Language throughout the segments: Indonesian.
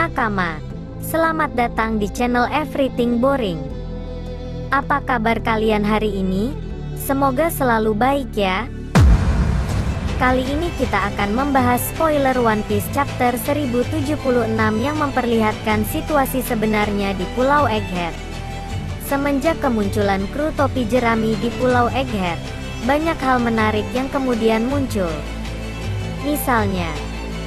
Nakama, selamat datang di channel Everything Boring. Apa kabar kalian hari ini? Semoga selalu baik ya. Kali ini kita akan membahas spoiler One Piece chapter 1076 yang memperlihatkan situasi sebenarnya di Pulau Egghead. Semenjak kemunculan kru topi jerami di Pulau Egghead, banyak hal menarik yang kemudian muncul. Misalnya,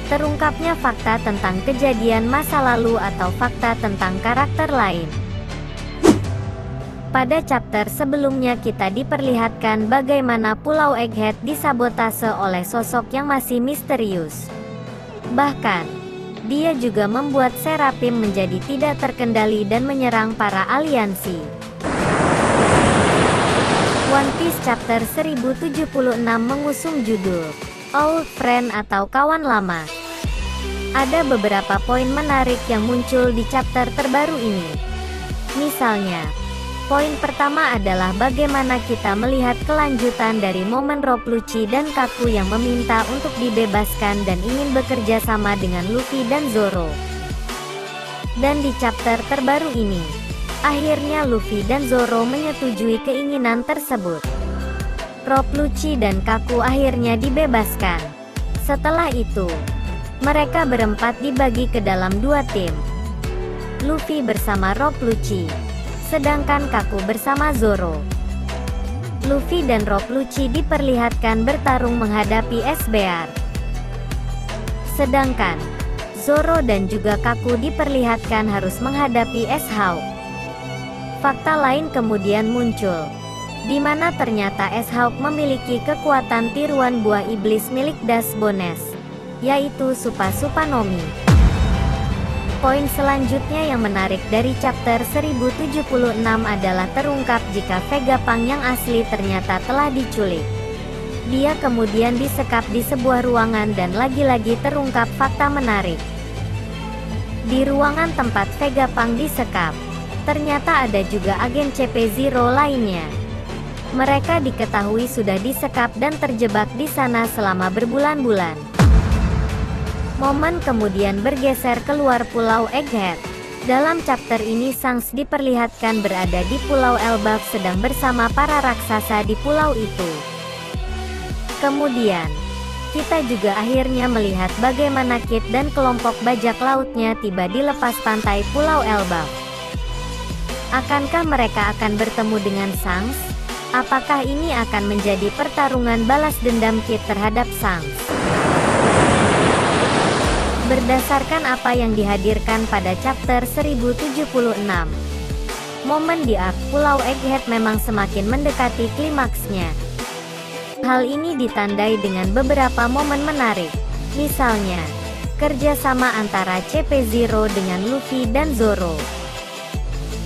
terungkapnya fakta tentang kejadian masa lalu atau fakta tentang karakter lain. Pada chapter sebelumnya kita diperlihatkan bagaimana Pulau Egghead disabotase oleh sosok yang masih misterius. Bahkan, dia juga membuat Seraphim menjadi tidak terkendali dan menyerang para aliansi. One Piece chapter 1076 mengusung judul Old Friend atau kawan lama. Ada beberapa poin menarik yang muncul di chapter terbaru ini. Misalnya, poin pertama adalah bagaimana kita melihat kelanjutan dari momen Rob Lucci dan Kaku yang meminta untuk dibebaskan dan ingin bekerja sama dengan Luffy dan Zoro. Dan di chapter terbaru ini, akhirnya Luffy dan Zoro menyetujui keinginan tersebut. Rob Lucci dan Kaku akhirnya dibebaskan. Setelah itu, mereka berempat dibagi ke dalam dua tim. Luffy bersama Rob Lucci, sedangkan Kaku bersama Zoro. Luffy dan Rob Lucci diperlihatkan bertarung menghadapi SBR. Sedangkan Zoro dan juga Kaku diperlihatkan harus menghadapi S-Hawk. Fakta lain kemudian muncul, di mana ternyata S-Hawk memiliki kekuatan tiruan buah iblis milik Das Bones, yaitu Supa Supanomi. Poin selanjutnya yang menarik dari chapter 1076 adalah terungkap jika Vegapunk yang asli ternyata telah diculik. Dia kemudian disekap di sebuah ruangan dan lagi-lagi terungkap fakta menarik. Di ruangan tempat Vegapunk disekap, ternyata ada juga agen CP0 lainnya. Mereka diketahui sudah disekap dan terjebak di sana selama berbulan-bulan. Momen kemudian bergeser keluar Pulau Egghead. Dalam chapter ini Shanks diperlihatkan berada di Pulau Elbaf sedang bersama para raksasa di pulau itu. Kemudian, kita juga akhirnya melihat bagaimana Kid dan kelompok bajak lautnya tiba di lepas pantai Pulau Elbaf. Akankah mereka akan bertemu dengan Shanks? Apakah ini akan menjadi pertarungan balas dendam Kid terhadap Shanks? Berdasarkan apa yang dihadirkan pada chapter 1076, momen di arc Pulau Egghead memang semakin mendekati klimaksnya. Hal ini ditandai dengan beberapa momen menarik, misalnya, kerjasama antara CP0 dengan Luffy dan Zoro.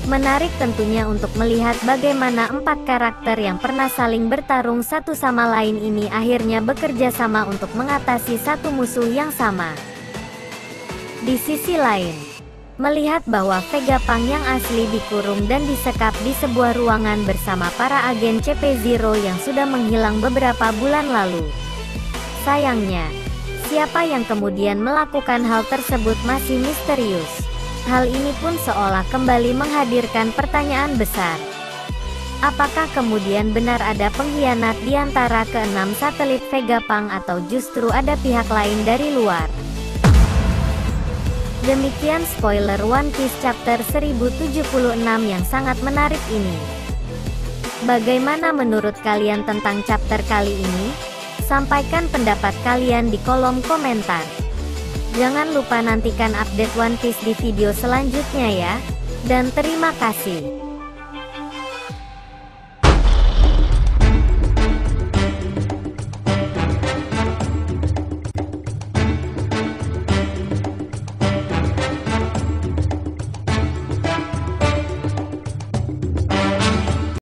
Menarik tentunya untuk melihat bagaimana empat karakter yang pernah saling bertarung satu sama lain ini akhirnya bekerja sama untuk mengatasi satu musuh yang sama. Di sisi lain, melihat bahwa Vegapunk yang asli dikurung dan disekap di sebuah ruangan bersama para agen CP0 yang sudah menghilang beberapa bulan lalu. Sayangnya, siapa yang kemudian melakukan hal tersebut masih misterius. Hal ini pun seolah kembali menghadirkan pertanyaan besar. Apakah kemudian benar ada pengkhianat di antara keenam satelit Vegapunk atau justru ada pihak lain dari luar? Demikian spoiler One Piece chapter 1076 yang sangat menarik ini. Bagaimana menurut kalian tentang chapter kali ini? Sampaikan pendapat kalian di kolom komentar. Jangan lupa nantikan update One Piece di video selanjutnya ya. Dan terima kasih.